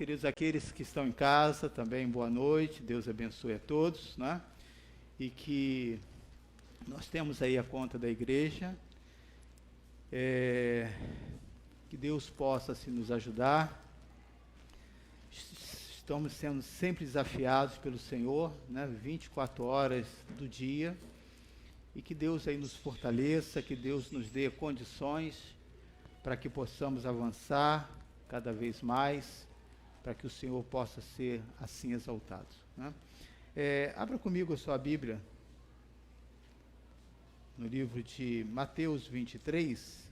queridos, aqueles que estão em casa também, boa noite, Deus abençoe a todos, né? E que nós temos aí a conta da igreja, que Deus possa assim, nos ajudar. Estamos sendo sempre desafiados pelo Senhor, né? 24 horas do dia, e que Deus aí nos fortaleça, que Deus nos dê condições para que possamos avançar cada vez mais, para que o Senhor possa ser assim exaltado, né? Abra comigo a sua Bíblia, no livro de Mateus 23,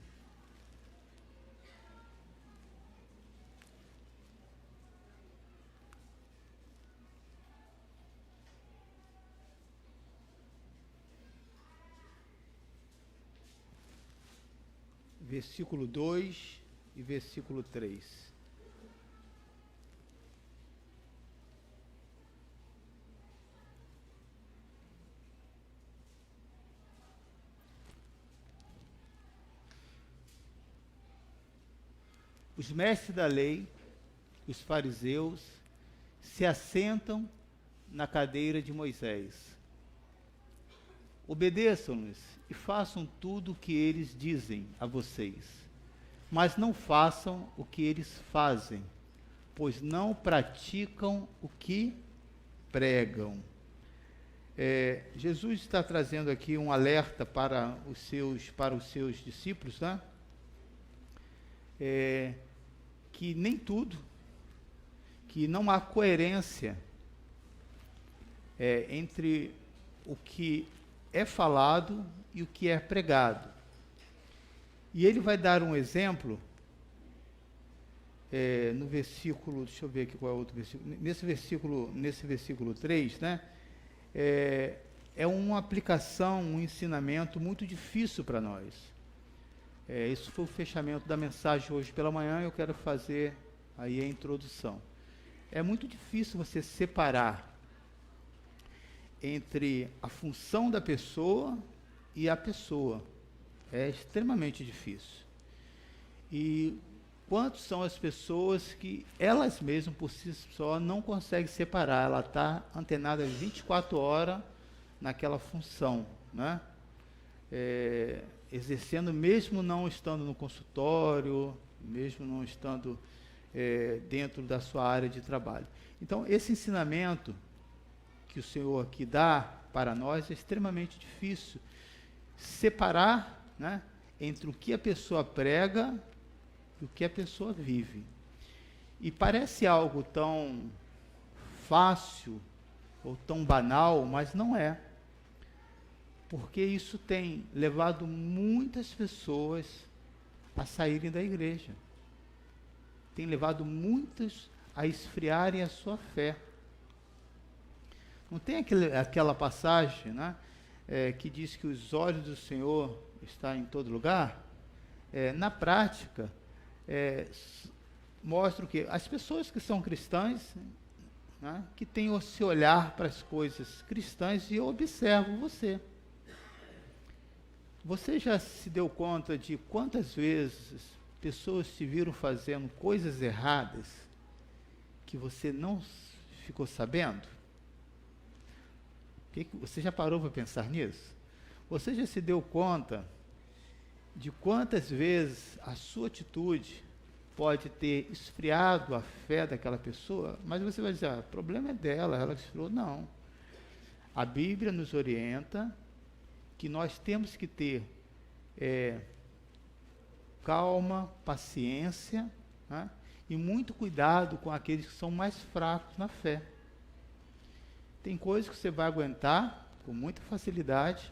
versículo 2 e versículo 3. Os mestres da lei, os fariseus, se assentam na cadeira de Moisés. Obedeçam-lhes e façam tudo o que eles dizem a vocês, mas não façam o que eles fazem, pois não praticam o que pregam. Jesus está trazendo aqui um alerta para os seus discípulos, né? Que nem tudo, que não há coerência entre o que é falado e o que é pregado. E ele vai dar um exemplo no versículo, deixa eu ver aqui qual é o outro versículo, nesse versículo 3, né? É uma aplicação, um ensinamento muito difícil para nós. Isso foi o fechamento da mensagem hoje pela manhã, eu quero fazer aí a introdução. É muito difícil você separar entre a função da pessoa e a pessoa. É extremamente difícil. E quantas são as pessoas que elas mesmas por si só não conseguem separar, ela está antenada 24 horas naquela função, né? Exercendo, mesmo não estando no consultório, mesmo não estando dentro da sua área de trabalho. Então, esse ensinamento que o Senhor aqui dá para nós é extremamente difícil separar, né, entre o que a pessoa prega e o que a pessoa vive. E parece algo tão fácil ou tão banal, mas não é. Porque isso tem levado muitas pessoas a saírem da igreja. Tem levado muitos a esfriarem a sua fé. Não tem aquela passagem, né, que diz que os olhos do Senhor estão em todo lugar? Na prática, mostra o quê? As pessoas que são cristãs, né, que têm esse olhar para as coisas cristãs, e eu observo você. Você já se deu conta de quantas vezes pessoas te viram fazendo coisas erradas que você não ficou sabendo? Você já parou para pensar nisso? Você já se deu conta de quantas vezes a sua atitude pode ter esfriado a fé daquela pessoa? Mas você vai dizer, o problema é dela, ela esfriou. Não. A Bíblia nos orienta que nós temos que ter calma, paciência, né, e muito cuidado com aqueles que são mais fracos na fé. Tem coisas que você vai aguentar com muita facilidade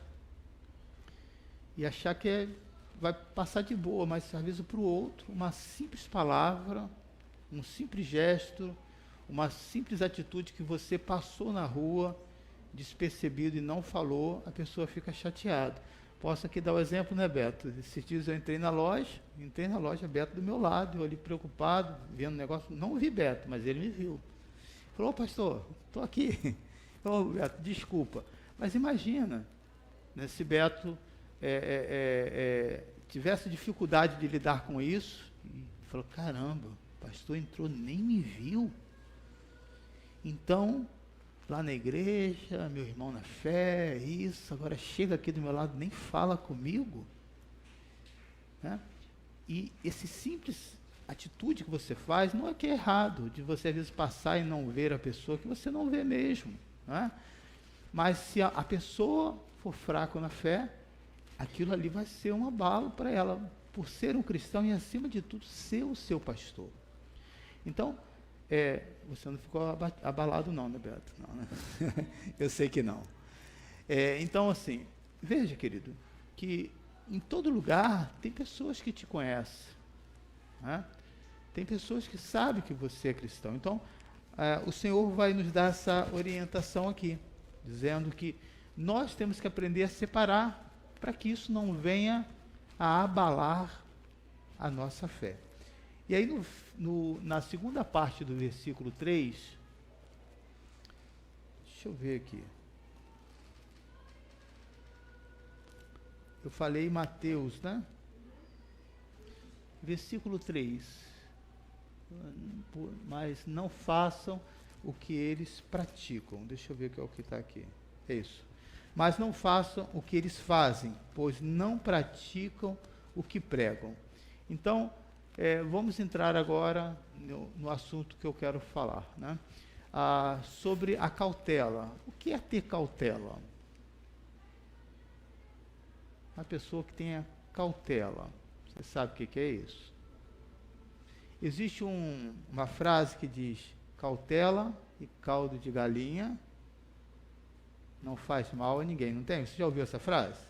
e achar que vai passar de boa, mas às vezes para o outro, uma simples palavra, um simples gesto, uma simples atitude que você passou na rua despercebido e não falou, a pessoa fica chateada. Posso aqui dar o exemplo, né, Beto? Esses dias eu entrei na loja, Beto do meu lado, eu ali preocupado, vendo o negócio, não vi Beto, mas ele me viu. Falou, pastor, estou aqui. Falou, Beto, desculpa. Mas imagina, né, se Beto tivesse dificuldade de lidar com isso, e falou, caramba, O pastor entrou, nem me viu. Então, lá na igreja, meu irmão na fé, isso, agora chega aqui do meu lado, nem fala comigo. Né? E esse simples atitude que você faz, não é que é errado, de você às vezes passar e não ver a pessoa, que você não vê mesmo. Né? Mas se a pessoa for fraca na fé, aquilo ali vai ser um abalo para ela, por ser um cristão e, acima de tudo, ser o seu pastor. Então, você não ficou abalado não, né, Beto? Não, né? Eu sei que não. Então, assim, veja, querido, que em todo lugar tem pessoas que te conhecem. Né? Tem pessoas que sabem que você é cristão. Então, o Senhor vai nos dar essa orientação aqui, dizendo que nós temos que aprender a separar para que isso não venha a abalar a nossa fé. E aí, na segunda parte do versículo 3, deixa eu ver aqui. Eu falei Mateus, né? Versículo 3. Mas não façam o que eles praticam. Deixa eu ver o que está aqui. É isso. Mas não façam o que eles fazem, pois não praticam o que pregam. Então, vamos entrar agora no assunto que eu quero falar, né? Sobre a cautela. O que é ter cautela? Uma pessoa que tenha cautela. Você sabe o que é isso? Existe uma frase que diz: cautela e caldo de galinha não faz mal a ninguém. Não tem? Você já ouviu essa frase?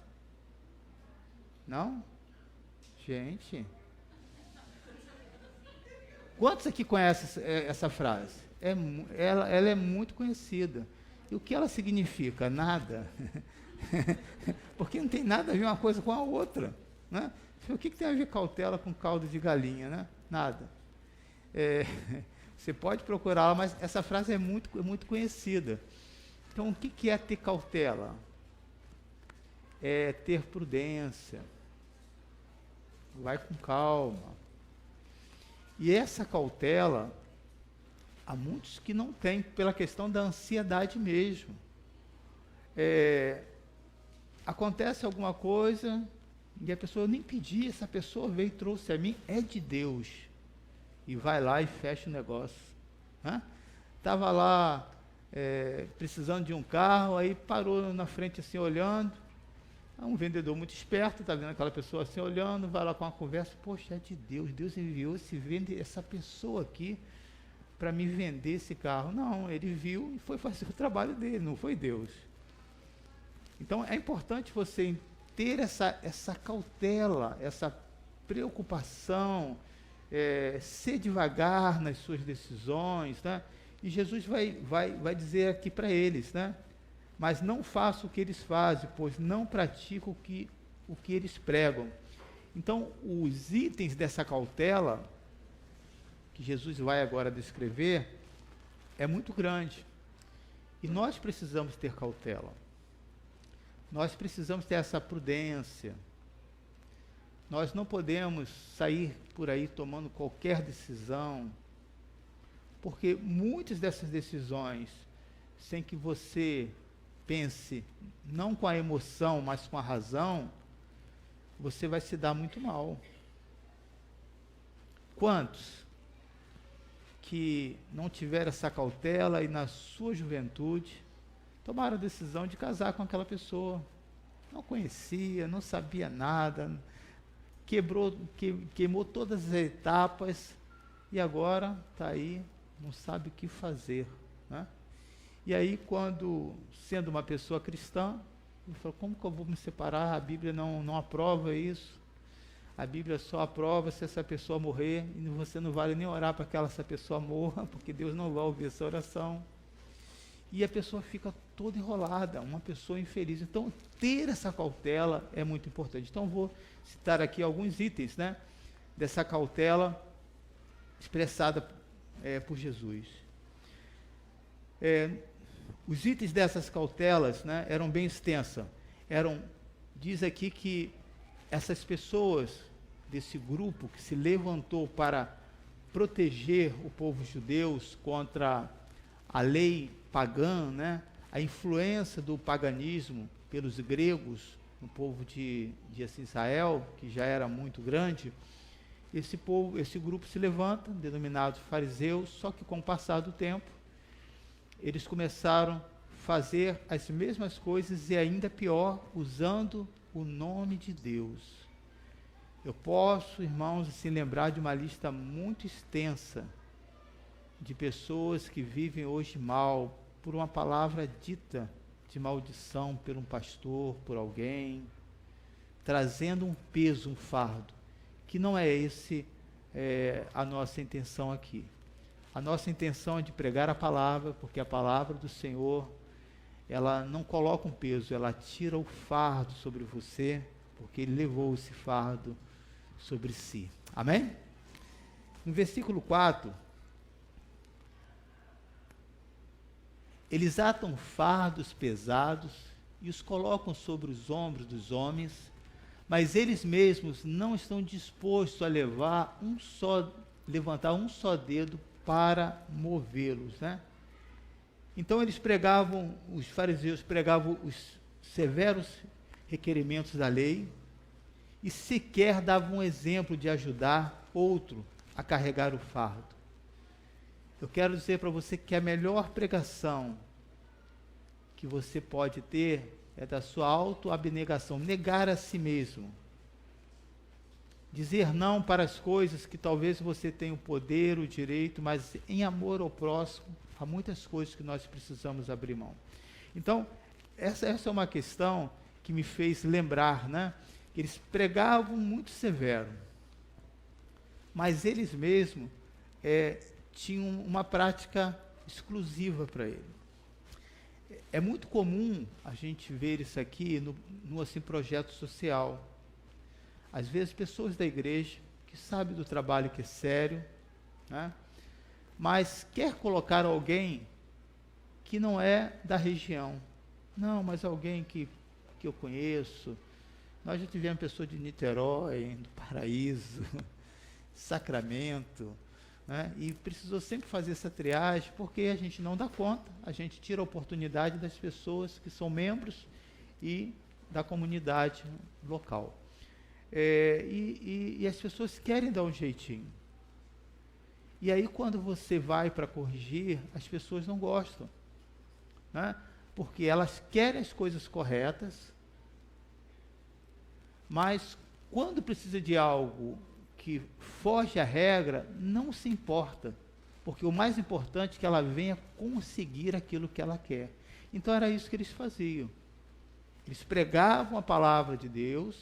Não? Gente, quantos aqui conhecem essa frase? Ela é muito conhecida. E o que ela significa? Nada. Porque não tem nada a ver uma coisa com a outra. Né? O que tem a ver cautela com caldo de galinha? Né? Nada. Você pode procurá-la, mas essa frase é muito conhecida. Então, o que é ter cautela? É ter prudência. Vai com calma. E essa cautela, há muitos que não têm, pela questão da ansiedade mesmo. Acontece alguma coisa, e a pessoa, eu nem pedi, essa pessoa veio e trouxe a mim, é de Deus. E vai lá e fecha o negócio. Estava lá precisando de um carro, aí parou na frente assim, olhando. Um vendedor muito esperto, está vendo aquela pessoa assim, olhando, vai lá com uma conversa, poxa, é de Deus, Deus enviou essa pessoa aqui para me vender esse carro. Não, ele viu e foi fazer o trabalho dele, não foi Deus. Então, é importante você ter essa cautela, essa preocupação, ser devagar nas suas decisões, né? E Jesus vai dizer aqui para eles, né? Mas não façam o que eles fazem, pois não praticam o que eles pregam. Então, os itens dessa cautela, que Jesus vai agora descrever, é muito grande. E nós precisamos ter cautela. Nós precisamos ter essa prudência. Nós não podemos sair por aí tomando qualquer decisão, porque muitas dessas decisões, sem que você pense, não com a emoção, mas com a razão, você vai se dar muito mal. Quantos que não tiveram essa cautela e na sua juventude tomaram a decisão de casar com aquela pessoa? Não conhecia, não sabia nada, queimou todas as etapas e agora está aí, não sabe o que fazer, né? E aí, quando, sendo uma pessoa cristã, ele falou, como que eu vou me separar? A Bíblia não aprova isso. A Bíblia só aprova se essa pessoa morrer, e você não vale nem orar para que essa pessoa morra, porque Deus não vai ouvir essa oração. E a pessoa fica toda enrolada, uma pessoa infeliz. Então, ter essa cautela é muito importante. Então, vou citar aqui alguns itens, né, dessa cautela expressada por Jesus. Os itens dessas cautelas, né, eram bem extensas. Diz aqui que essas pessoas desse grupo que se levantou para proteger o povo judeu contra a lei pagã, né? A influência do paganismo pelos gregos no povo de Israel, que já era muito grande. Esse grupo se levanta, denominados fariseus, só que com o passar do tempo, eles começaram a fazer as mesmas coisas e ainda pior, usando o nome de Deus. Eu posso, irmãos, assim, lembrar de uma lista muito extensa de pessoas que vivem hoje mal, por uma palavra dita de maldição por um pastor, por alguém, trazendo um peso, um fardo, que não é esse a nossa intenção aqui. A nossa intenção é de pregar a palavra, porque a palavra do Senhor, ela não coloca um peso, ela tira o fardo sobre você, porque Ele levou esse fardo sobre si. Amém? No versículo 4, eles atam fardos pesados e os colocam sobre os ombros dos homens, mas eles mesmos não estão dispostos a levantar um só dedo para movê-los, né? Então os fariseus pregavam os severos requerimentos da lei e sequer davam um exemplo de ajudar outro a carregar o fardo. Eu quero dizer para você que a melhor pregação que você pode ter é da sua autoabnegação, negar a si mesmo. Dizer não para as coisas que talvez você tenha o poder, o direito, mas em amor ao próximo, há muitas coisas que nós precisamos abrir mão. Então, essa é uma questão que me fez lembrar, né? Que eles pregavam muito severo, mas eles mesmos tinham uma prática exclusiva para ele. É muito comum a gente ver isso aqui no assim, projeto social. Às vezes pessoas da igreja que sabem do trabalho que é sério, né? Mas quer colocar alguém que não é da região. Não, mas alguém que eu conheço. Nós já tivemos pessoas de Niterói, do Paraíso, Sacramento, né? E precisou sempre fazer essa triagem, porque a gente não dá conta, a gente tira a oportunidade das pessoas que são membros e da comunidade local. E as pessoas querem dar um jeitinho. E aí quando você vai para corrigir, as pessoas não gostam, né? Porque elas querem as coisas corretas, mas quando precisa de algo que foge à regra, não se importa, porque o mais importante é que ela venha conseguir aquilo que ela quer. Então era isso que eles faziam. Eles pregavam a palavra de Deus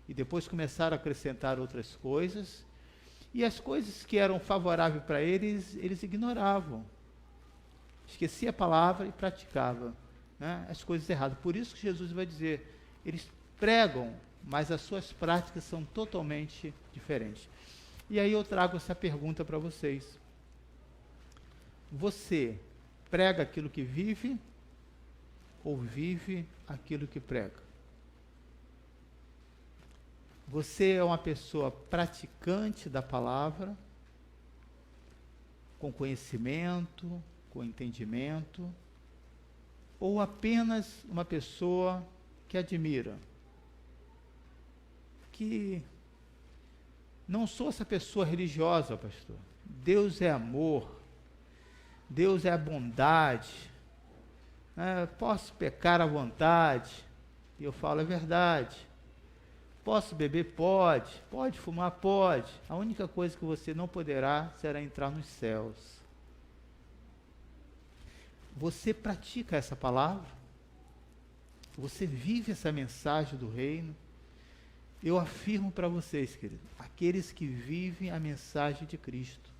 e depois começaram a acrescentar outras coisas, e as coisas que eram favoráveis para eles, eles ignoravam. Esquecia a palavra e praticava, né, as coisas erradas. Por isso que Jesus vai dizer, eles pregam, mas as suas práticas são totalmente diferentes. E aí eu trago essa pergunta para vocês. Você prega aquilo que vive ou vive aquilo que prega? Você é uma pessoa praticante da palavra, com conhecimento, com entendimento, ou apenas uma pessoa que admira? Que não sou essa pessoa religiosa, pastor. Deus é amor, Deus é a bondade, posso pecar à vontade, e eu falo a verdade. Posso beber? Pode. Pode fumar? Pode. A única coisa que você não poderá será entrar nos céus. Você pratica essa palavra? Você vive essa mensagem do reino? Eu afirmo para vocês, queridos, aqueles que vivem a mensagem de Cristo,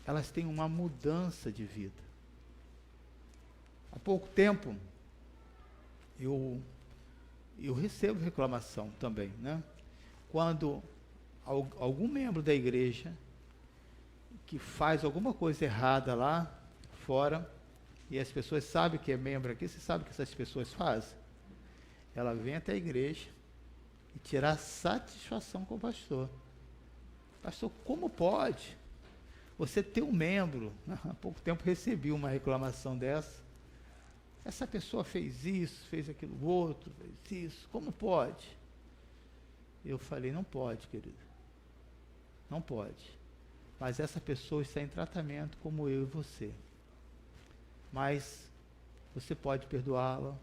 elas têm uma mudança de vida. Há pouco tempo, eu recebo reclamação também, né? Quando algum membro da igreja que faz alguma coisa errada lá fora, e as pessoas sabem que é membro aqui, você sabe o que essas pessoas fazem? Ela vem até a igreja e tirar satisfação com o pastor. Pastor, como pode você ter um membro? Há pouco tempo recebi uma reclamação dessa. Essa pessoa fez isso, fez aquilo outro, fez isso. Como pode? Eu falei, não pode, querido. Não pode. Mas essa pessoa está em tratamento como eu e você. Mas você pode perdoá-la.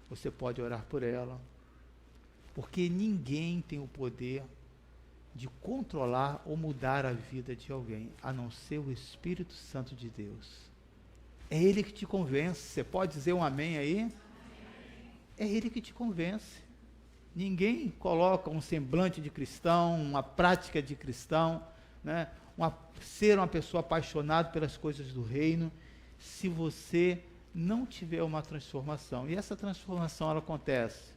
Você pode orar por ela. Porque ninguém tem o poder de controlar ou mudar a vida de alguém, a não ser o Espírito Santo de Deus. É Ele que te convence. Você pode dizer um amém aí? É Ele que te convence. Ninguém coloca um semblante de cristão, uma prática de cristão, né? Ser uma pessoa apaixonada pelas coisas do reino, se você não tiver uma transformação. E essa transformação ela acontece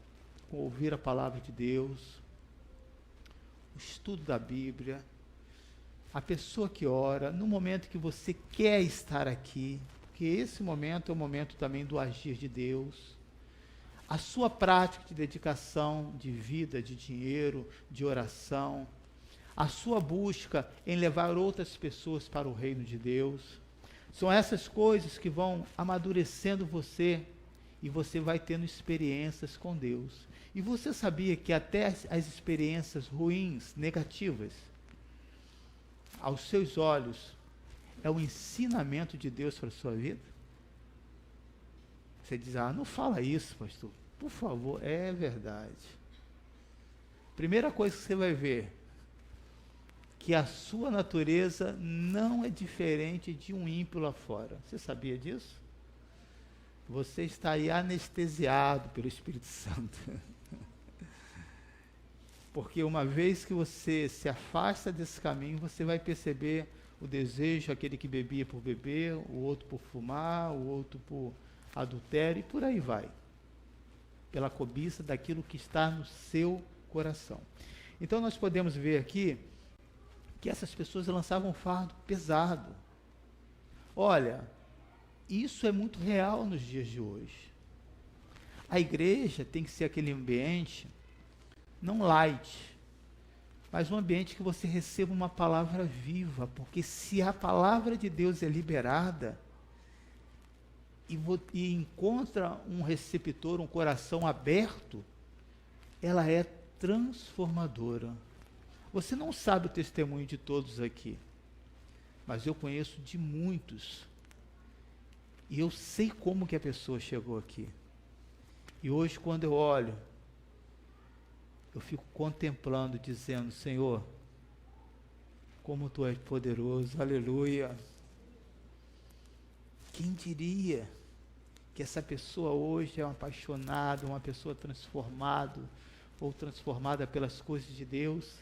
com ouvir a palavra de Deus, o estudo da Bíblia, a pessoa que ora, no momento que você quer estar aqui, porque esse momento é o momento também do agir de Deus, a sua prática de dedicação, de vida, de dinheiro, de oração, a sua busca em levar outras pessoas para o reino de Deus, são essas coisas que vão amadurecendo você e você vai tendo experiências com Deus. E você sabia que até as experiências ruins, negativas, aos seus olhos, é o ensinamento de Deus para a sua vida? Você diz, não fala isso, pastor. Por favor, é verdade. Primeira coisa que você vai ver, que a sua natureza não é diferente de um ímpio lá fora. Você sabia disso? Você está aí anestesiado pelo Espírito Santo. Porque uma vez que você se afasta desse caminho, você vai perceber o desejo, aquele que bebia por beber, o outro por fumar, o outro por adultério, e por aí vai. Pela cobiça daquilo que está no seu coração. Então nós podemos ver aqui que essas pessoas lançavam um fardo pesado. Olha, isso é muito real nos dias de hoje. A igreja tem que ser aquele ambiente, não light, mas um ambiente que você receba uma palavra viva, porque se a palavra de Deus é liberada, e encontra um receptor, um coração aberto, ela é transformadora. Você não sabe o testemunho de todos aqui, mas eu conheço de muitos, e eu sei como que a pessoa chegou aqui. E hoje, quando eu olho, eu fico contemplando, dizendo, Senhor, como Tu és poderoso, aleluia. Quem diria que essa pessoa hoje é uma apaixonada, uma pessoa transformada, ou transformada pelas coisas de Deus?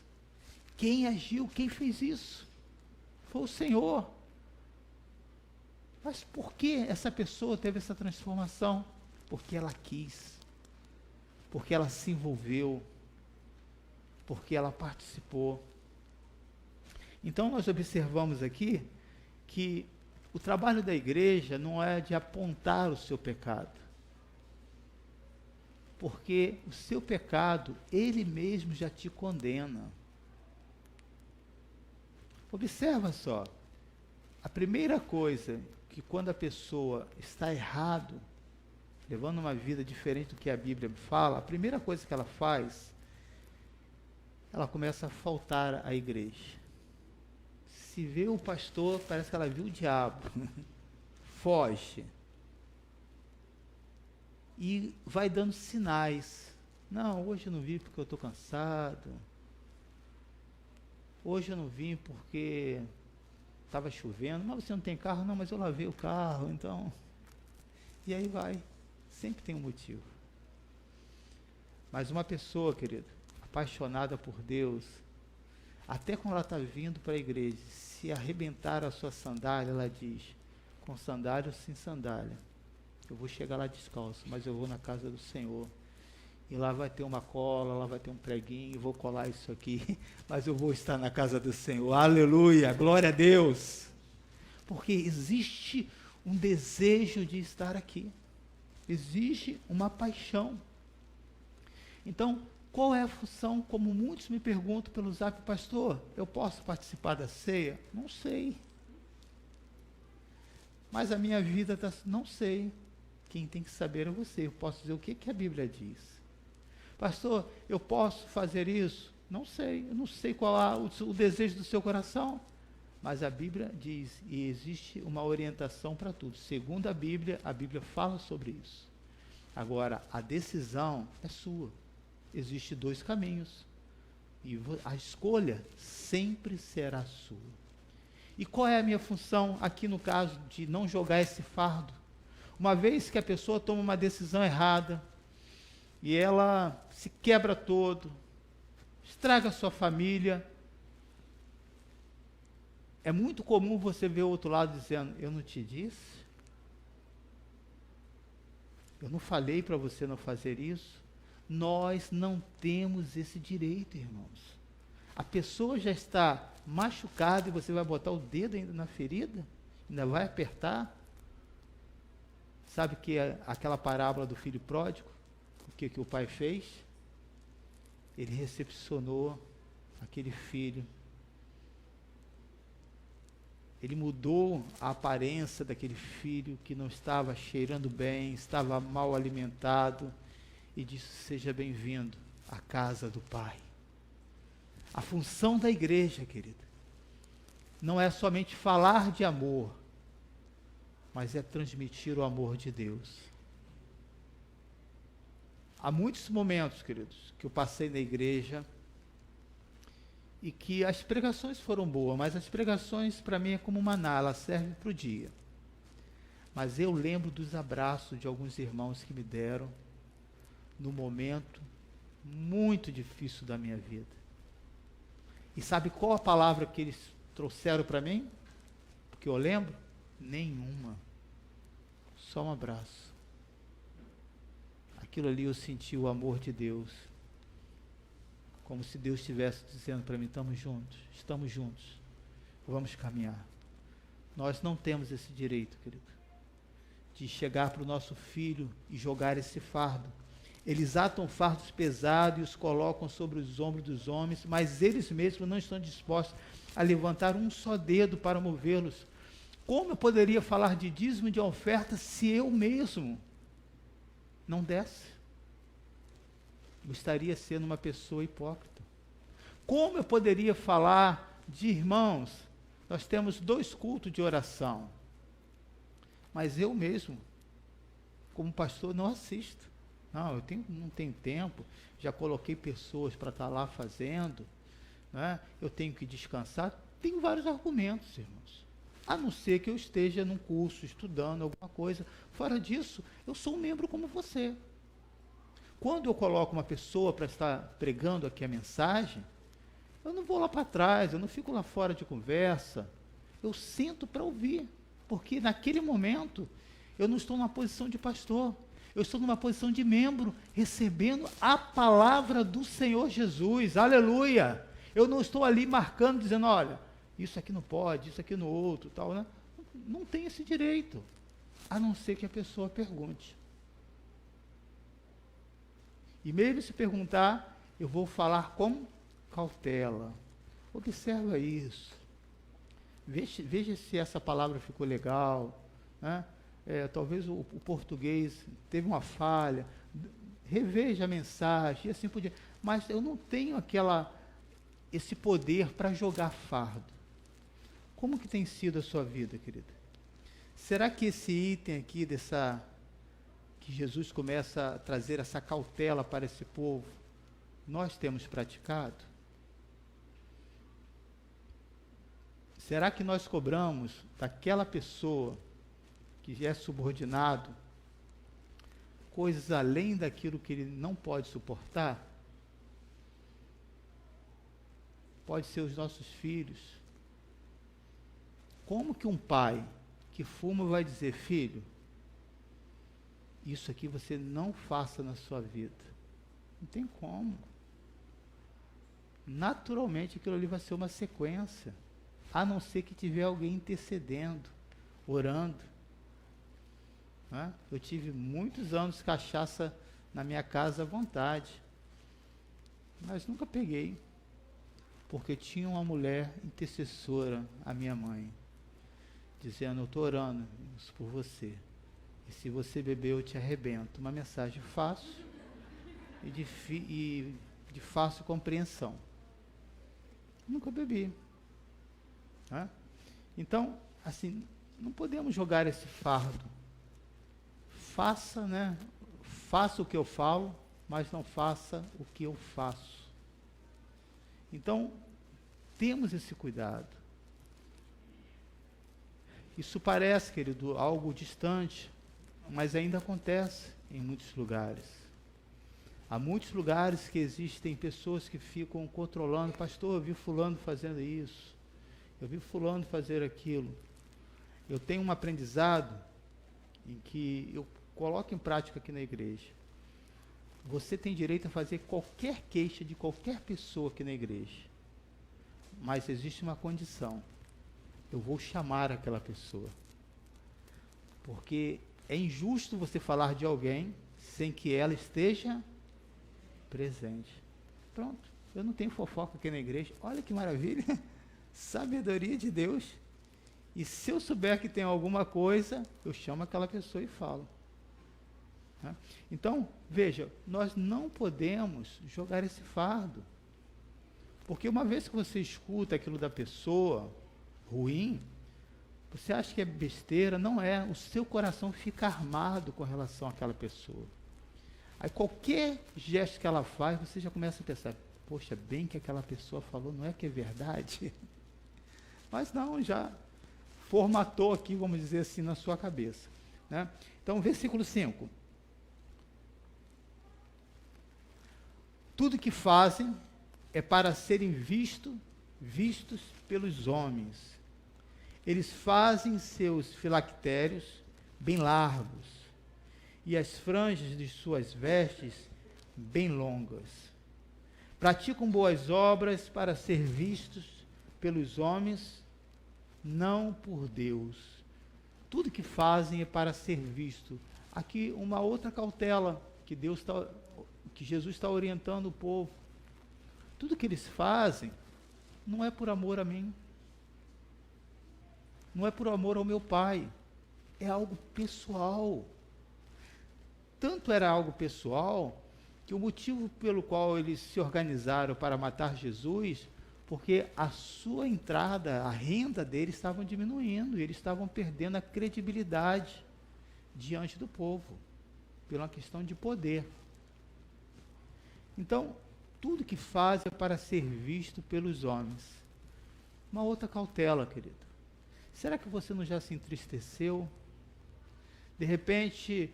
Quem agiu, quem fez isso? Foi o Senhor. Mas por que essa pessoa teve essa transformação? Porque ela quis, porque ela se envolveu, porque ela participou. Então nós observamos aqui que o trabalho da igreja não é de apontar o seu pecado, porque o seu pecado, ele mesmo já te condena. Observa só, a primeira coisa que quando a pessoa está errado, levando uma vida diferente do que a Bíblia fala, a primeira coisa que ela faz, ela começa a faltar à igreja. Se vê o pastor, parece que ela viu o diabo. Foge. E vai dando sinais. Não, hoje eu não vim porque eu estou cansado. Hoje eu não vim porque estava chovendo. Mas você não tem carro? Não, mas eu lavei o carro, então... E aí vai. Sempre tem um motivo. Mas uma pessoa, querido, apaixonada por Deus, até quando ela está vindo para a igreja, se arrebentar a sua sandália, ela diz, com sandália ou sem sandália, eu vou chegar lá descalço, mas eu vou na casa do Senhor, e lá vai ter uma cola, lá vai ter um preguinho, vou colar isso aqui, mas eu vou estar na casa do Senhor, aleluia, glória a Deus, porque existe um desejo de estar aqui, existe uma paixão. Então, Qual é a função, como muitos me perguntam pelo zap, pastor, eu posso participar da ceia? Não sei. Mas a minha vida está, não sei. Quem tem que saber é você. Eu posso dizer o que a Bíblia diz. Pastor, eu posso fazer isso? Não sei. Eu não sei qual é o desejo do seu coração. Mas a Bíblia diz, e existe uma orientação para tudo. Segundo a Bíblia fala sobre isso. Agora, a decisão é sua. Existem dois caminhos. E a escolha sempre será sua. E qual é a minha função aqui no caso de não jogar esse fardo? Uma vez que a pessoa toma uma decisão errada, e ela se quebra todo, estraga a sua família, é muito comum você ver o outro lado dizendo, eu não te disse? Eu não falei para você não fazer isso? Nós não temos esse direito, irmãos. A pessoa já está machucada e você vai botar o dedo ainda na ferida? Ainda vai apertar? Sabe que é aquela parábola do filho pródigo? O que o pai fez? Ele recepcionou aquele filho. Ele mudou a aparência daquele filho que não estava cheirando bem, estava mal alimentado, e disse, seja bem-vindo à casa do Pai. A função da igreja, querida, não é somente falar de amor, mas é transmitir o amor de Deus. Há muitos momentos, queridos, que eu passei na igreja e que as pregações foram boas, mas as pregações para mim é como maná, ela serve para o dia. Mas eu lembro dos abraços de alguns irmãos que me deram no momento muito difícil da minha vida. E sabe qual a palavra que eles trouxeram para mim? Porque eu lembro? Nenhuma. Só um abraço. Aquilo ali eu senti o amor de Deus. Como se Deus estivesse dizendo para mim, estamos juntos, vamos caminhar. Nós não temos esse direito, querido, de chegar para o nosso filho e jogar esse fardo. Eles atam fardos pesados e os colocam sobre os ombros dos homens, mas eles mesmos não estão dispostos a levantar um só dedo para movê-los. Como eu poderia falar de dízimo e de oferta se eu mesmo não desse? Eu estaria sendo uma pessoa hipócrita. Como eu poderia falar de irmãos? Nós temos 2 cultos de oração, mas eu mesmo, como pastor, não assisto. Não, não tenho tempo, já coloquei pessoas para estar lá fazendo, né? Eu tenho que descansar. Tem vários argumentos, irmãos. A não ser que eu esteja num curso, estudando alguma coisa. Fora disso, eu sou um membro como você. Quando eu coloco uma pessoa para estar pregando aqui a mensagem, eu não vou lá para trás, eu não fico lá fora de conversa. Eu sento para ouvir, porque naquele momento eu não estou numa posição de pastor. Eu estou numa posição de membro, recebendo a palavra do Senhor Jesus, aleluia. Eu não estou ali marcando, dizendo, olha, isso aqui não pode, isso aqui no outro, tal, né? Não tem esse direito, a não ser que a pessoa pergunte. E mesmo se perguntar, eu vou falar com cautela. Observa isso. Veja se essa palavra ficou legal, né? Talvez o português teve uma falha, reveja a mensagem, e assim por diante. Mas eu não tenho esse poder para jogar fardo. Como que tem sido a sua vida, querida? Será que esse item aqui, que Jesus começa a trazer essa cautela para esse povo, nós temos praticado? Será que nós cobramos daquela pessoa que é subordinado coisas além daquilo que ele não pode suportar? Pode ser os nossos filhos. Como que um pai que fuma vai dizer, filho, isso aqui você não faça na sua vida? Não tem como. Naturalmente aquilo ali vai ser uma sequência, a não ser que tiver alguém intercedendo, orando. Né? Eu tive muitos anos de cachaça na minha casa à vontade. mas nunca peguei, porque tinha uma mulher intercessora, a minha mãe, dizendo: eu estou orando por você, e se você beber eu te arrebento. Uma mensagem fácil e de fácil compreensão. Nunca bebi, né? Então, assim, não podemos jogar esse fardo. Faça, né? Faça o que eu falo, mas não faça o que eu faço. Então, temos esse cuidado. Isso parece, querido, algo distante, mas ainda acontece em muitos lugares. Há muitos lugares que existem pessoas que ficam controlando: pastor, eu vi fulano fazendo isso, eu vi fulano fazer aquilo. Eu tenho um aprendizado em que eu coloco em prática aqui na igreja. Você tem direito a fazer qualquer queixa de qualquer pessoa aqui na igreja, mas existe uma condição: eu vou chamar aquela pessoa, porque é injusto você falar de alguém sem que ela esteja presente. Pronto, eu não tenho fofoca aqui na igreja. Olha que maravilha, sabedoria de Deus. E se eu souber que tem alguma coisa, eu chamo aquela pessoa e falo. Então, veja, nós não podemos jogar esse fardo, porque uma vez que você escuta aquilo da pessoa ruim, você acha que é besteira. Não é. O seu coração fica armado com relação àquela pessoa. Aí qualquer gesto que ela faz, você já começa a pensar: poxa, bem que aquela pessoa falou, não é que é verdade? Mas não, já formatou aqui, vamos dizer assim, na sua cabeça, né? Então, versículo 5. Tudo que fazem é para serem vistos pelos homens. Eles fazem seus filactérios bem largos, e as franjas de suas vestes bem longas. Praticam boas obras para ser vistos pelos homens, não por Deus. Tudo que fazem é para ser visto. Aqui uma outra cautela que Jesus está orientando o povo. Tudo que eles fazem não é por amor a mim, não é por amor ao meu Pai, é algo pessoal. Tanto era algo pessoal, que o motivo pelo qual eles se organizaram para matar Jesus, porque a sua entrada, a renda deles estavam diminuindo, e eles estavam perdendo a credibilidade diante do povo, pela questão de poder. Então, tudo que faz é para ser visto pelos homens. Uma outra cautela, querido. Será que você não já se entristeceu? De repente,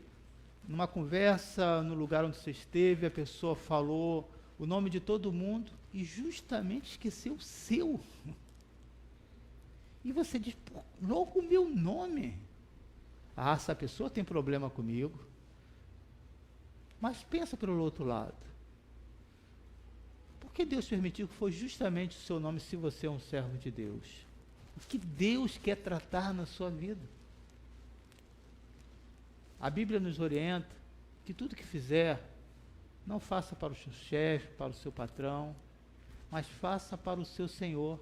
numa conversa, no lugar onde você esteve, a pessoa falou o nome de todo mundo e justamente esqueceu o seu. E você diz: logo o meu nome. Ah, essa pessoa tem problema comigo. Mas pensa pelo outro lado. Por que Deus permitiu que foi justamente o seu nome, se você é um servo de Deus? O que Deus quer tratar na sua vida? A Bíblia nos orienta que tudo que fizer, não faça para o seu chefe, para o seu patrão, mas faça para o seu Senhor,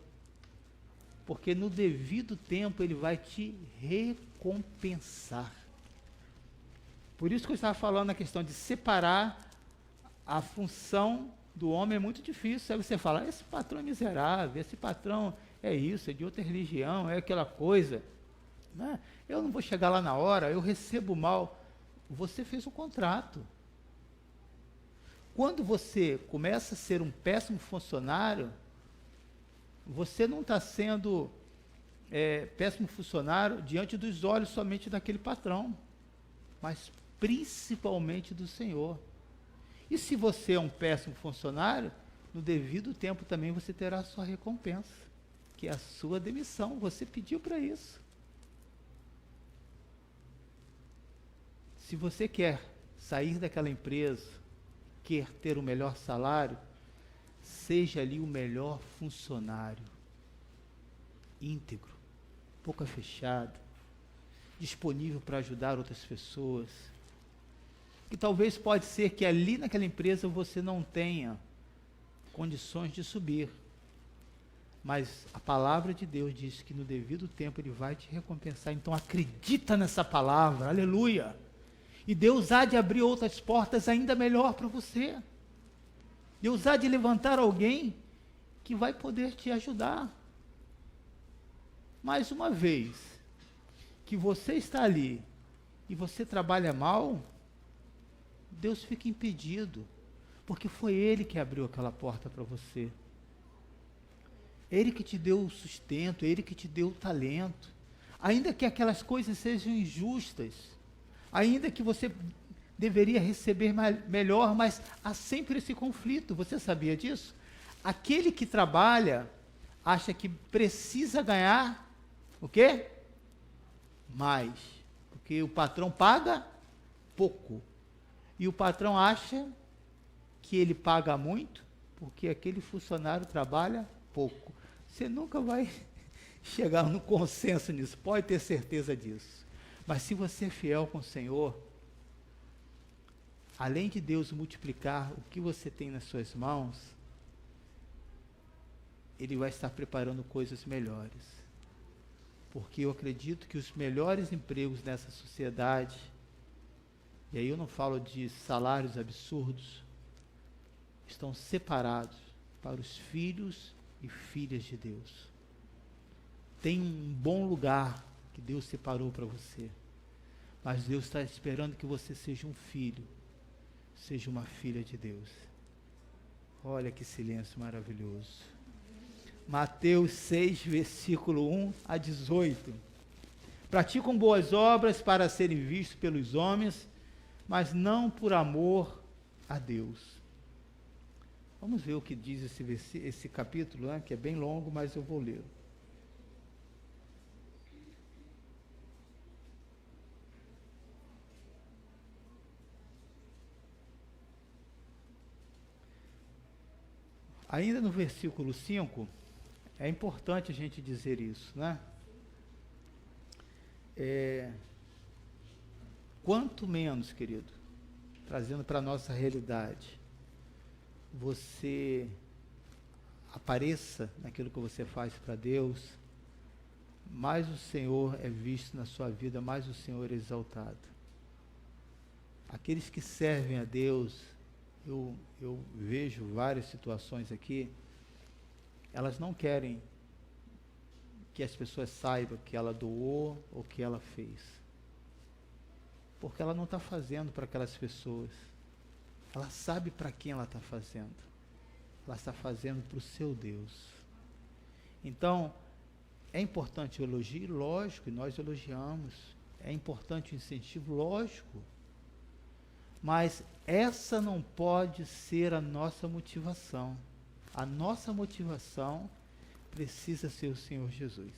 porque no devido tempo Ele vai te recompensar. Por isso que eu estava falando na questão de separar a função do homem. É muito difícil. Aí você fala: esse patrão é miserável, esse patrão é isso, é de outra religião, é aquela coisa, né? Eu não vou chegar lá na hora, eu recebo mal. Você fez um contrato. Quando você começa a ser um péssimo funcionário, você não está sendo péssimo funcionário diante dos olhos somente daquele patrão, mas principalmente do Senhor. E se você é um péssimo funcionário, no devido tempo também você terá a sua recompensa, que é a sua demissão. Você pediu para isso. Se você quer sair daquela empresa, quer ter o melhor salário, seja ali o melhor funcionário, íntegro, boca fechada, disponível para ajudar outras pessoas. E talvez pode ser que ali naquela empresa você não tenha condições de subir. Mas a palavra de Deus diz que no devido tempo Ele vai te recompensar. Então acredita nessa palavra, aleluia. E Deus há de abrir outras portas ainda melhor para você. Deus há de levantar alguém que vai poder te ajudar. Mais uma vez, que você está ali e você trabalha mal, Deus fica impedido, porque foi Ele que abriu aquela porta para você. Ele que te deu o sustento, Ele que te deu o talento. Ainda que aquelas coisas sejam injustas, ainda que você deveria receber melhor, mas há sempre esse conflito. Você sabia disso? Aquele que trabalha acha que precisa ganhar o quê? Mais. Porque o patrão paga pouco. E o patrão acha que ele paga muito porque aquele funcionário trabalha pouco. Você nunca vai chegar no consenso nisso, pode ter certeza disso. Mas se você é fiel com o Senhor, além de Deus multiplicar o que você tem nas suas mãos, Ele vai estar preparando coisas melhores. Porque eu acredito que os melhores empregos nessa sociedade, e aí eu não falo de salários absurdos, estão separados para os filhos e filhas de Deus. Tem um bom lugar que Deus separou para você, mas Deus está esperando que você seja um filho, seja uma filha de Deus. Olha que silêncio maravilhoso. Mateus 6, versículo 1 a 18. Praticam boas obras para serem vistos pelos homens, mas não por amor a Deus. Vamos ver o que diz esse capítulo, né, que é bem longo, mas eu vou ler. Ainda no versículo 5, é importante a gente dizer isso, né? Quanto menos, querido, trazendo para a nossa realidade, você apareça naquilo que você faz para Deus, mais o Senhor é visto na sua vida, mais o Senhor é exaltado. Aqueles que servem a Deus, eu vejo várias situações aqui, elas não querem que as pessoas saibam que ela doou ou que ela fez. Porque ela não está fazendo para aquelas pessoas. Ela sabe para quem ela está fazendo. Ela está fazendo para o seu Deus. Então, é importante o elogio, lógico, e nós elogiamos. É importante o incentivo, lógico. Mas essa não pode ser a nossa motivação. A nossa motivação precisa ser o Senhor Jesus.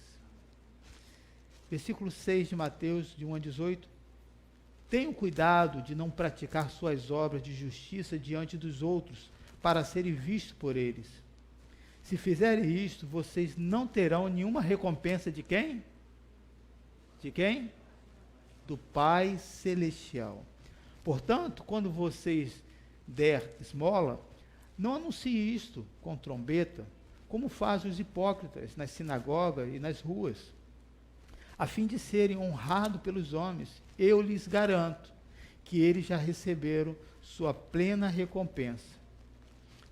Versículo 6 de Mateus, de 1 a 18. Tenham cuidado de não praticar suas obras de justiça diante dos outros, para serem vistos por eles. Se fizerem isto, vocês não terão nenhuma recompensa de quem? De quem? Do Pai Celestial. Portanto, quando vocês der esmola, não anuncie isto com trombeta, como fazem os hipócritas nas sinagogas e nas ruas, a fim de serem honrados pelos homens. Eu lhes garanto que eles já receberam sua plena recompensa.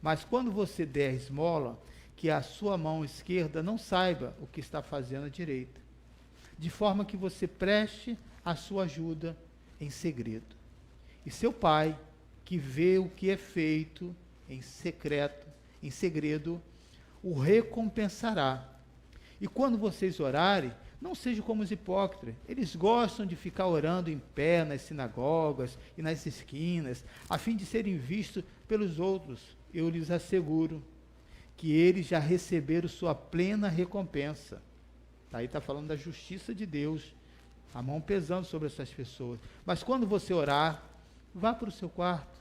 Mas quando você der esmola, que a sua mão esquerda não saiba o que está fazendo a direita, de forma que você preste a sua ajuda em segredo. E seu Pai, que vê o que é feito em segredo, o recompensará. E quando vocês orarem, não sejam como os hipócritas. Eles gostam de ficar orando em pé nas sinagogas e nas esquinas, a fim de serem vistos pelos outros. Eu lhes asseguro que eles já receberam sua plena recompensa. Aí está falando da justiça de Deus, a mão pesando sobre essas pessoas. Mas quando você orar, vá para o seu quarto,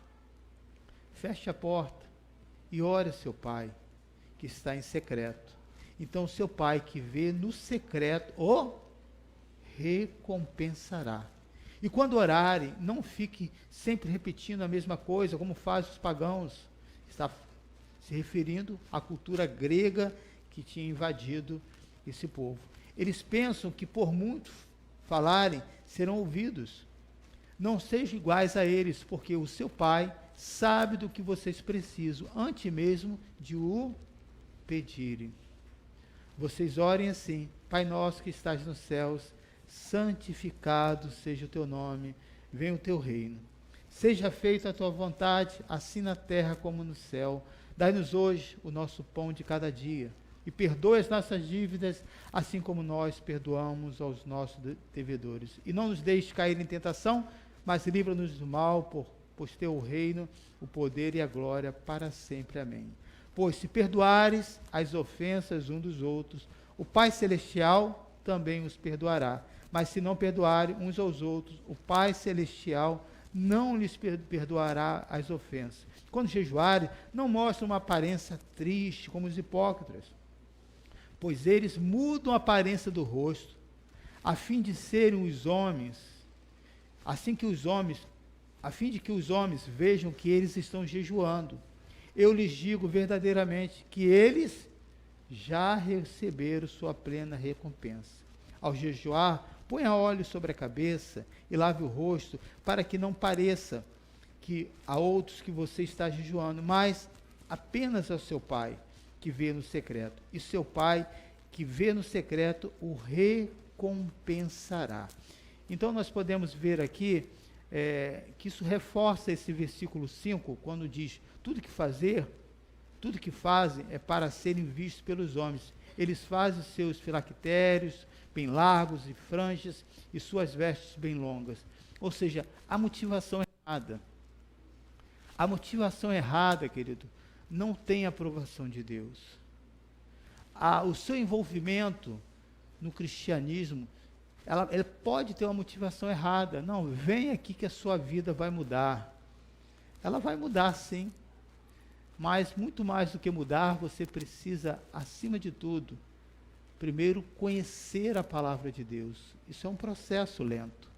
feche a porta e ore a seu Pai, que está em secreto. Então o seu Pai que vê no secreto o recompensará. E quando orarem, não fique sempre repetindo a mesma coisa, como fazem os pagãos. se referindo à cultura grega que tinha invadido esse povo. Eles pensam que por muito falarem, serão ouvidos. Não sejam iguais a eles, porque o seu Pai sabe do que vocês precisam, antes mesmo de o pedirem. Vocês orem assim: Pai nosso que estás nos céus, santificado seja o teu nome, venha o teu reino. Seja feita a tua vontade, assim na terra como no céu. Dai-nos hoje o nosso pão de cada dia. E perdoe as nossas dívidas, assim como nós perdoamos aos nossos devedores. E não nos deixe cair em tentação, mas livra-nos do mal, pois teu o reino, o poder e a glória para sempre. Amém. Pois se perdoares as ofensas uns dos outros, o Pai Celestial também os perdoará. Mas se não perdoarem uns aos outros, o Pai Celestial não lhes perdoará as ofensas. Quando jejuarem, não mostrem uma aparência triste, como os hipócritas, pois eles mudam a aparência do rosto, a fim de serem os homens, a fim de que os homens vejam que eles estão jejuando. Eu lhes digo verdadeiramente que eles já receberam sua plena recompensa. Ao jejuar, ponha óleo sobre a cabeça e lave o rosto, para que não pareça que a outros que você está jejuando, mas apenas ao seu Pai, que vê no secreto. E seu Pai, que vê no secreto, o recompensará. Então, nós podemos ver aqui que isso reforça esse versículo 5, quando diz: tudo que fazem é para serem vistos pelos homens. Eles fazem seus filactérios bem largos e franjas, e suas vestes bem longas. Ou seja, a motivação é errada. A motivação errada, querido, não tem aprovação de Deus. O seu envolvimento no cristianismo, ela pode ter uma motivação errada. Não, vem aqui que a sua vida vai mudar. Ela vai mudar, sim. Mas, muito mais do que mudar, você precisa, acima de tudo, primeiro conhecer a palavra de Deus. Isso é um processo lento.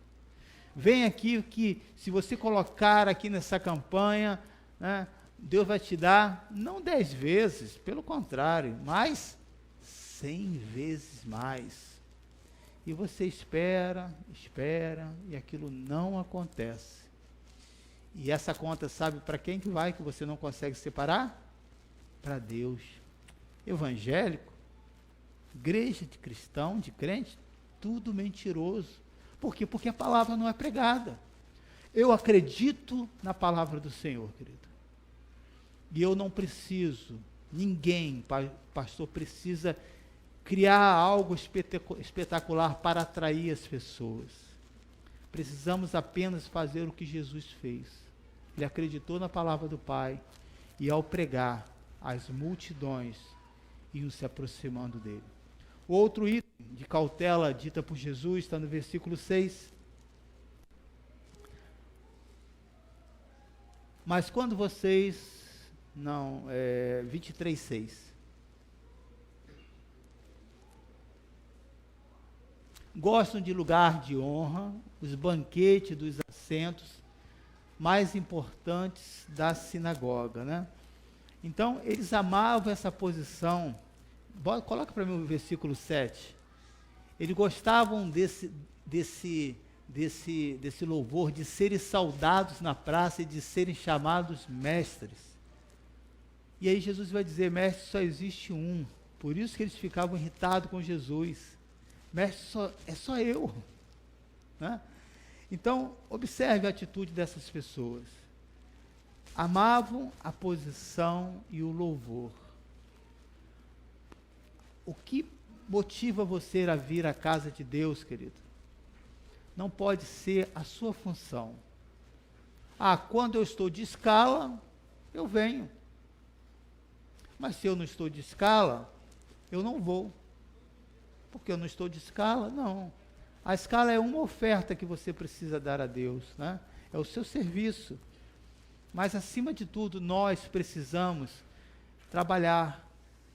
Vem aqui que, se você colocar aqui nessa campanha, né, Deus vai te dar, não 10 vezes, pelo contrário, mas 100 vezes mais. E você espera, e aquilo não acontece. E essa conta, sabe para quem que vai, que você não consegue separar? Para Deus. Evangélico, igreja de cristão, de crente, tudo mentiroso. Por quê? Porque a palavra não é pregada. Eu acredito na palavra do Senhor, querido. E eu não preciso, ninguém, pastor, precisa criar algo espetacular para atrair as pessoas. Precisamos apenas fazer o que Jesus fez. Ele acreditou na palavra do Pai, e ao pregar, as multidões iam se aproximando dele. O outro item de cautela dita por Jesus está no versículo 6. Mas quando vocês, 23:6. Gostam de lugar de honra, os banquetes dos assentos mais importantes da sinagoga, né? Então, eles amavam essa posição. Coloca para mim o versículo 7. Eles gostavam desse louvor, de serem saudados na praça e de serem chamados mestres. E aí Jesus vai dizer: mestre, só existe um. Por isso que eles ficavam irritados com Jesus. Mestre, é só eu. Né? Então, observe a atitude dessas pessoas. Amavam a posição e o louvor. O que motiva você a vir à casa de Deus, querido? Não pode ser a sua função. Quando eu estou de escala, eu venho. Mas se eu não estou de escala, eu não vou. Porque eu não estou de escala? Não. A escala é uma oferta que você precisa dar a Deus, né? É o seu serviço. Mas, acima de tudo, nós precisamos trabalhar,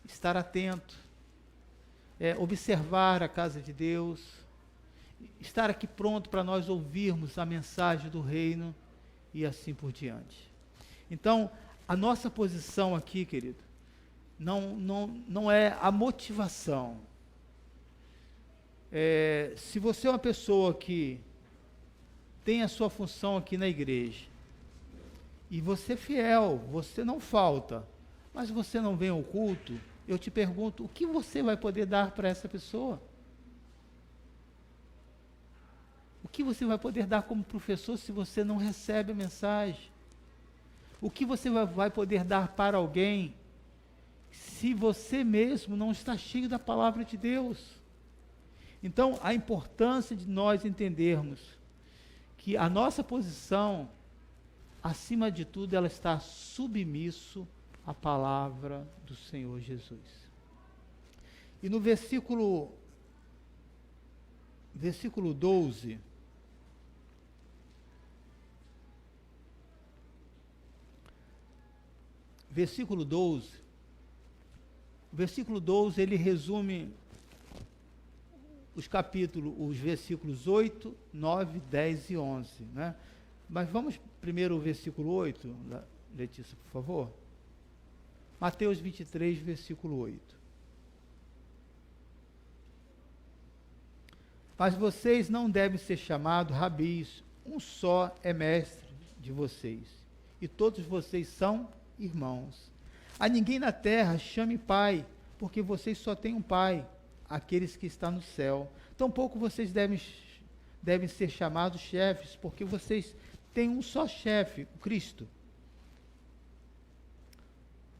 estar atento, observar a casa de Deus, estar aqui pronto para nós ouvirmos a mensagem do reino e assim por diante. Então, a nossa posição aqui, querido, não é a motivação. Se você é uma pessoa que tem a sua função aqui na igreja, e você é fiel, você não falta, mas você não vem ao culto, eu te pergunto, o que você vai poder dar para essa pessoa? O que você vai poder dar como professor se você não recebe a mensagem? O que você vai poder dar para alguém se você mesmo não está cheio da palavra de Deus? Então, a importância de nós entendermos que a nossa posição, acima de tudo, ela está submisso à palavra do Senhor Jesus. E no versículo 12, versículo 12, ele resume os versículos 8, 9, 10 e 11, né? Mas vamos primeiro ao versículo 8, Letícia, por favor. Mateus 23, versículo 8. Mas vocês não devem ser chamados rabis, um só é mestre de vocês, e todos vocês são irmãos. A ninguém na terra chame pai, porque vocês só têm um pai, aqueles que estão no céu. Tampouco vocês devem ser chamados chefes, porque vocês têm um só chefe, o Cristo.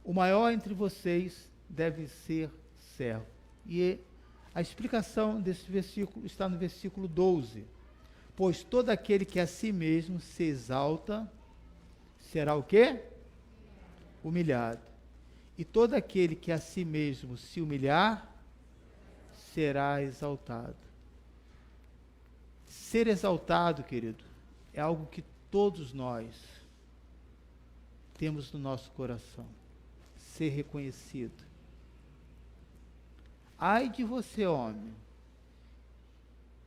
O maior entre vocês deve ser servo. E a explicação desse versículo está no versículo 12. Pois todo aquele que a si mesmo se exalta, será o quê? Humilhado. E todo aquele que a si mesmo se humilhar, será exaltado. Ser exaltado, querido, é algo que todos nós temos no nosso coração. Ser reconhecido. Ai de você, homem,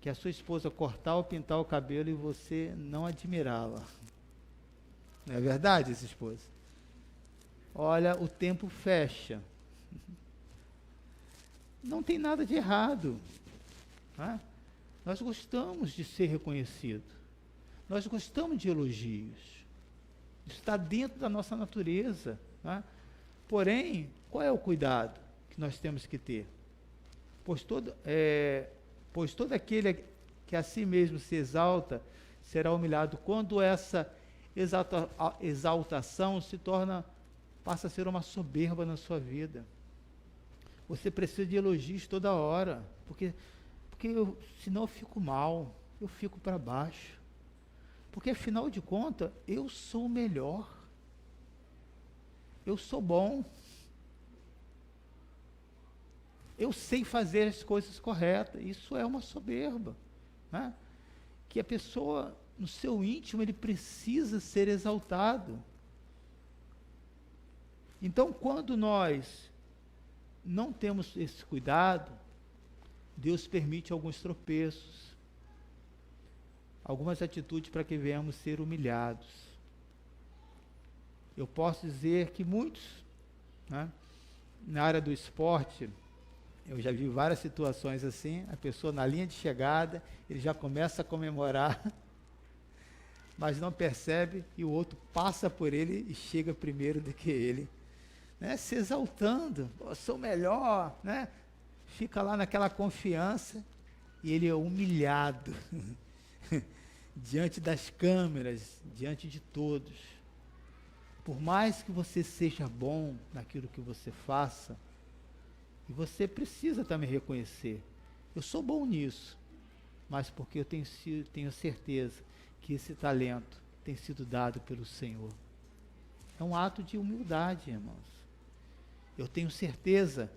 que a sua esposa cortar ou pintar o cabelo e você não admirá-la. Não é verdade, essa esposa? Olha, o tempo fecha. Não tem nada de errado. Né? Nós gostamos de ser reconhecido. Nós gostamos de elogios. Está dentro da nossa natureza. Né? Porém, qual é o cuidado que nós temos que ter? Pois todo aquele que a si mesmo se exalta, será humilhado. Quando essa exaltação passa a ser uma soberba na sua vida. Você precisa de elogios toda hora, porque senão eu fico mal, eu fico para baixo. Porque afinal de contas, eu sou o melhor. Eu sou bom. Eu sei fazer as coisas corretas. Isso é uma soberba. Né? Que a pessoa, no seu íntimo, ele precisa ser exaltado. Então, quando nós não temos esse cuidado, Deus permite alguns tropeços, algumas atitudes para que venhamos ser humilhados. Eu posso dizer que muitos, né, na área do esporte, eu já vi várias situações assim, a pessoa na linha de chegada, ele já começa a comemorar, mas não percebe e o outro passa por ele e chega primeiro do que ele. Né, se exaltando, eu sou melhor, né? Fica lá naquela confiança e ele é humilhado diante das câmeras, diante de todos. Por mais que você seja bom naquilo que você faça, e você precisa também reconhecer, eu sou bom nisso, mas porque eu tenho certeza que esse talento tem sido dado pelo Senhor. É um ato de humildade, irmãos. Eu tenho certeza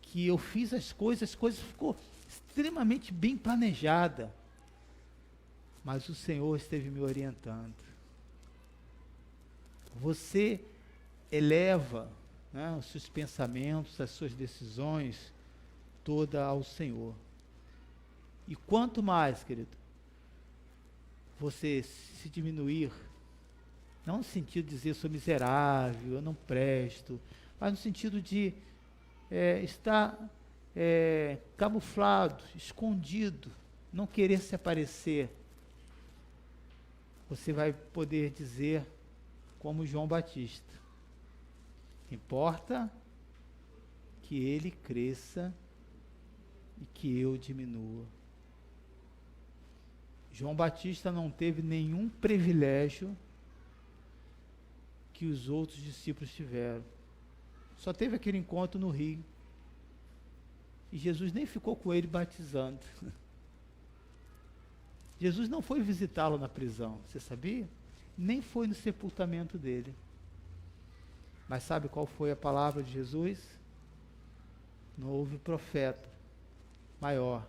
que eu fiz as coisas ficou extremamente bem planejada. Mas o Senhor esteve me orientando. Você eleva, né, os seus pensamentos, as suas decisões, toda ao Senhor. E quanto mais, querido, você se diminuir, Não no sentido de dizer sou miserável, eu não presto, mas no sentido de estar camuflado, escondido, não querer se aparecer. Você vai poder dizer como João Batista: importa que ele cresça e que eu diminua. João Batista não teve nenhum privilégio que os outros discípulos tiveram. Só teve aquele encontro no rio. E Jesus nem ficou com ele batizando. Jesus não foi visitá-lo na prisão, você sabia? Nem foi no sepultamento dele. Mas sabe qual foi a palavra de Jesus? Não houve profeta maior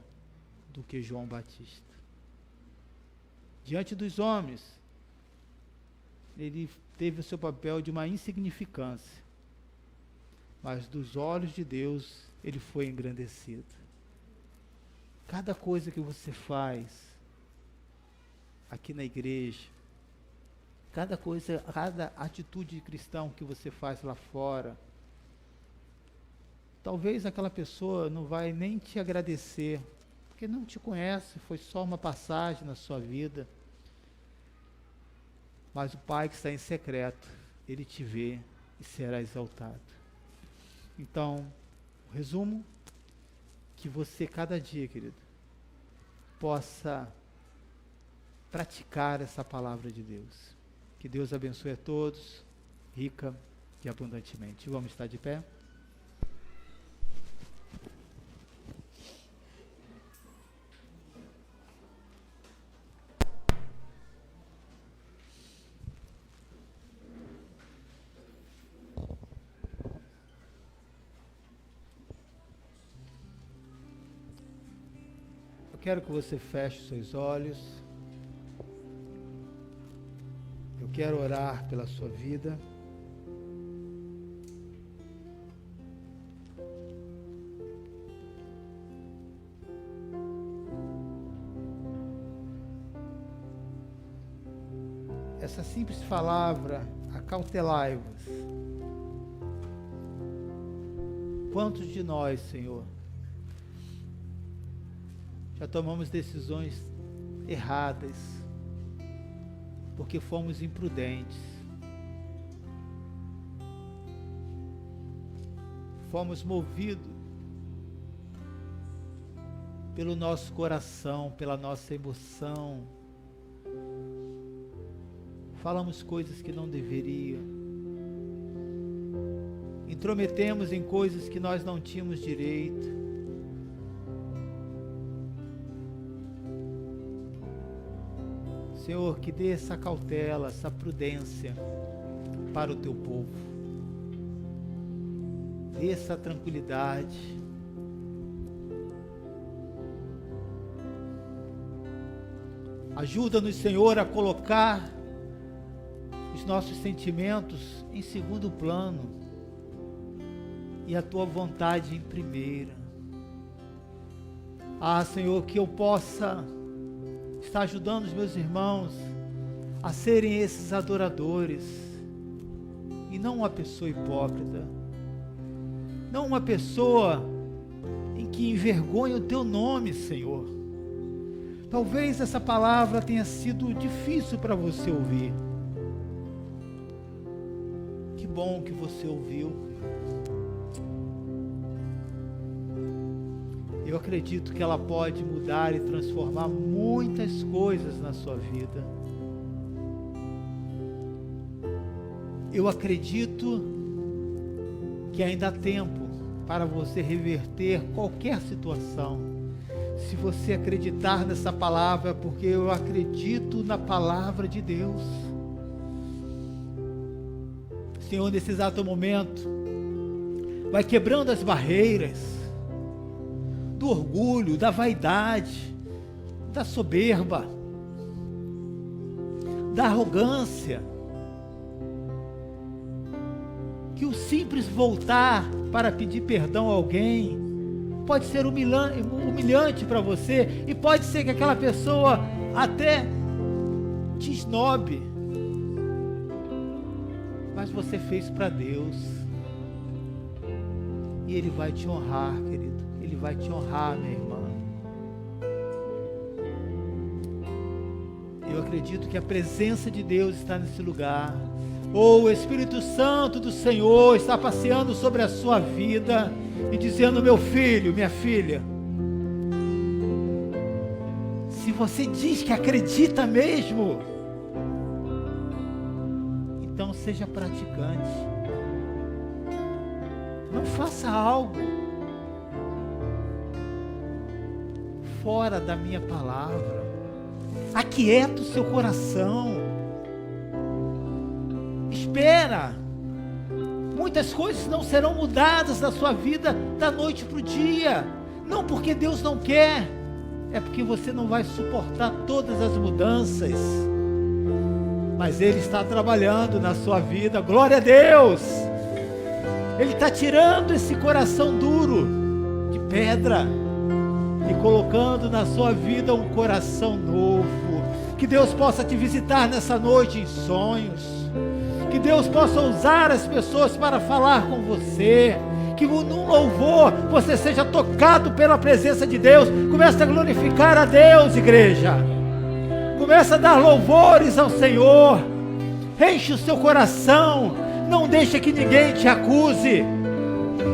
do que João Batista. Diante dos homens, ele teve o seu papel de uma insignificância, mas dos olhos de Deus ele foi engrandecido. Cada coisa que você faz aqui na igreja, cada atitude de cristão que você faz lá fora, talvez aquela pessoa não vai nem te agradecer, porque não te conhece, foi só uma passagem na sua vida. Mas o Pai que está em secreto, Ele te vê e será exaltado. Então, o resumo, que você cada dia, querido, possa praticar essa palavra de Deus. Que Deus abençoe a todos, rica e abundantemente. Vamos estar de pé? Quero que você feche os seus olhos. Eu quero orar pela sua vida. Essa simples palavra, acautelai-vos. Quantos de nós, Senhor, já tomamos decisões erradas, porque fomos imprudentes, fomos movidos pelo nosso coração, pela nossa emoção, falamos coisas que não deveriam, intrometemos em coisas que nós não tínhamos direito. Senhor, que dê essa cautela, essa prudência para o teu povo. Dê essa tranquilidade. Ajuda-nos, Senhor, a colocar os nossos sentimentos em segundo plano e a tua vontade em primeira. Senhor, que eu possa está ajudando os meus irmãos a serem esses adoradores e não uma pessoa hipócrita, não uma pessoa em que envergonha o teu nome, Senhor. Talvez essa palavra tenha sido difícil para você ouvir. Que bom que você ouviu. Eu acredito que ela pode mudar e transformar muitas coisas na sua vida. Eu acredito que ainda há tempo para você reverter qualquer situação. Se você acreditar nessa palavra, porque eu acredito na palavra de Deus. Senhor, nesse exato momento, vai quebrando as barreiras do orgulho, da vaidade, da soberba, da arrogância, que o simples voltar para pedir perdão a alguém pode ser humilhante para você, e pode ser que aquela pessoa até te esnobe, mas você fez para Deus. E Ele vai te honrar, querido. Ele vai te honrar, minha irmã. Eu acredito que a presença de Deus está nesse lugar. O Espírito Santo do Senhor está passeando sobre a sua vida e dizendo: meu filho, minha filha, se você diz que acredita mesmo, então seja praticante. Não faça algo fora da minha palavra. Aquieta o seu coração. Espera. Muitas coisas não serão mudadas na sua vida da noite para o dia. Não porque Deus não quer, é porque você não vai suportar todas as mudanças. Mas Ele está trabalhando na sua vida. Glória a Deus. Ele está tirando esse coração duro de pedra e colocando na sua vida um coração novo. Que Deus possa te visitar nessa noite em sonhos. Que Deus possa usar as pessoas para falar com você. Que num louvor você seja tocado pela presença de Deus. Comece a glorificar a Deus, igreja. Comece a dar louvores ao Senhor. Enche o seu coração. Não deixe que ninguém te acuse.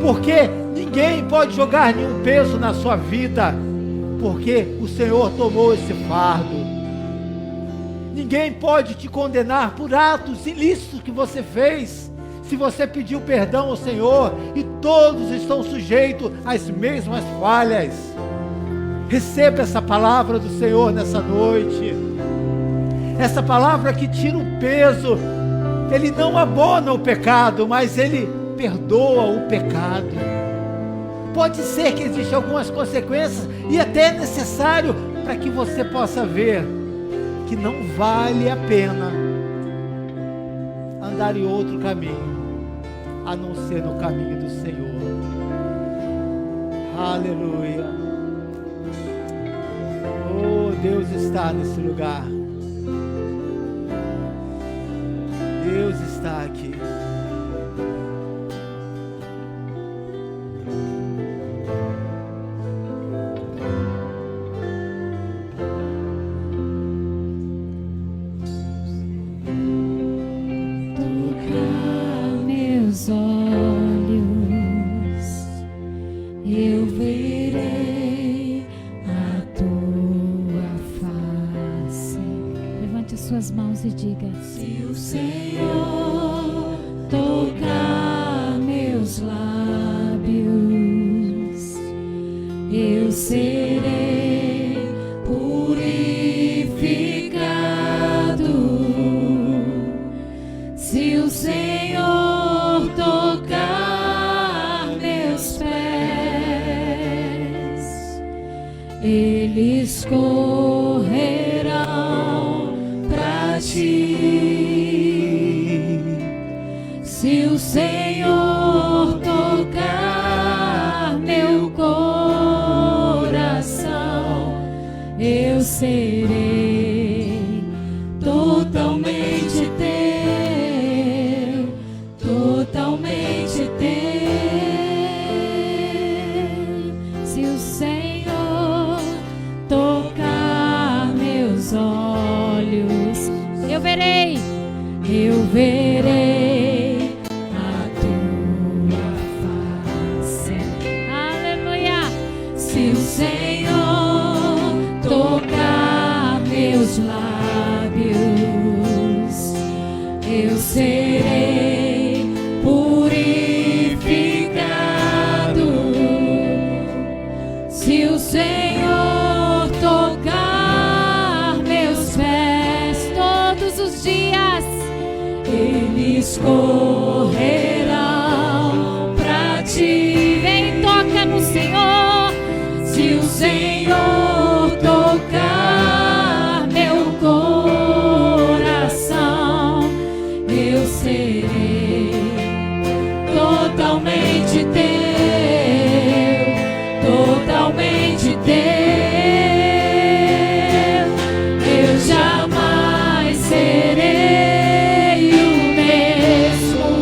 Porque ninguém pode jogar nenhum peso na sua vida. Porque o Senhor tomou esse fardo. Ninguém pode te condenar por atos ilícitos que você fez, se você pediu perdão ao Senhor, e todos estão sujeitos às mesmas falhas. Receba essa palavra do Senhor nessa noite, essa palavra que tira o peso. Ele não abona o pecado, mas Ele perdoa o pecado. Pode ser que existam algumas consequências, e até é necessário para que você possa ver que não vale a pena andar em outro caminho, a não ser no caminho do Senhor. Aleluia. Oh, Deus está nesse lugar. Deus está aqui. Suas mãos e diga: se o Senhor tocar meus lábios, eu serei purificado. Se o Senhor tocar meus pés, eles correrão pra ti. Se o Senhor tocar meu coração, eu serei totalmente teu, totalmente teu. Se o Senhor tocar meus olhos, eu verei a tua face. Aleluia. Se o Senhor tocar meus lábios, eu serei purificado. Se o Senhor tocar meus pés todos os dias, eles correrão pra ti. Vem, toca no Senhor. Se o Senhor tocar meu coração, eu serei totalmente teu, totalmente teu. Eu jamais serei o mesmo.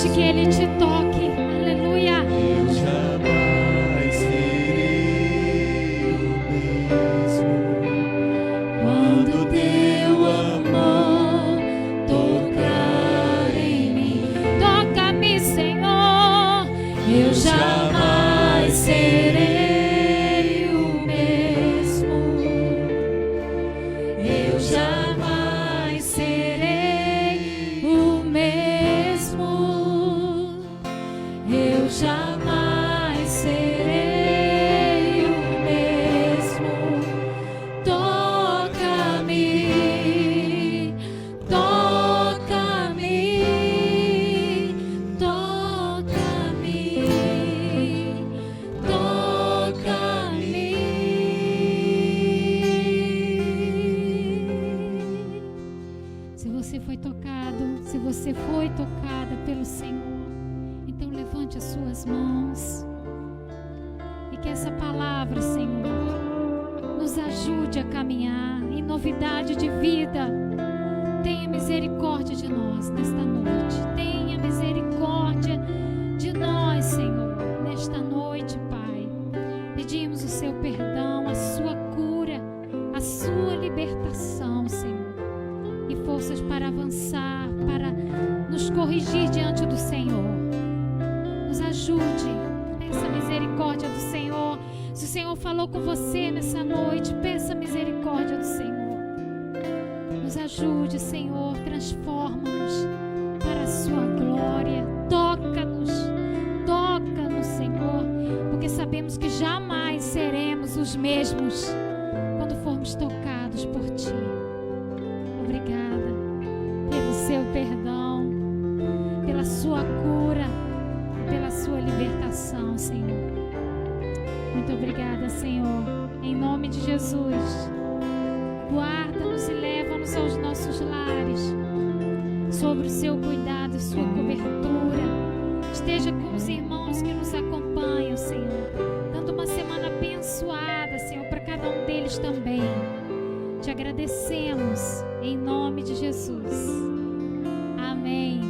Deixe que Ele te toque. Aleluia. Eu jamais serei o mesmo quando teu amor tocar em mim. Toca-me, Senhor. Eu jamais serei o mesmo. Eu jamais serei o mesmo. Eu jamais serei o mesmo. Toca-me, toca-me, toca-me, toca-me. Se você foi tocado, se você foi tocada pelo Senhor, então levante as suas mãos e que essa palavra, Senhor, nos ajude a caminhar em novidade de vida. Tenha misericórdia de nós nesta noite. Tenha misericórdia de nós, Senhor, nesta noite, Pai. Pedimos o seu perdão, a sua cura, a sua libertação, Senhor, e forças para avançar, para nos corrigir diante do Senhor. Nos ajude, peça a misericórdia do Senhor. Se o Senhor falou com você nessa noite, peça a misericórdia do Senhor. Nos ajude, Senhor, transforma-nos para a sua glória. Toca-nos, Senhor, porque sabemos que jamais seremos os mesmos quando formos tocados por Ti. Obrigada pelo seu perdão, pela sua cura, pela sua libertação, Senhor. Muito obrigada, Senhor. Em nome de Jesus, guarda-nos e leva-nos aos nossos lares, sobre o seu cuidado e sua cobertura. Esteja com os irmãos que nos acompanham, Senhor, dando uma semana abençoada, Senhor, para cada um deles também. Te agradecemos em nome de Jesus. Amém.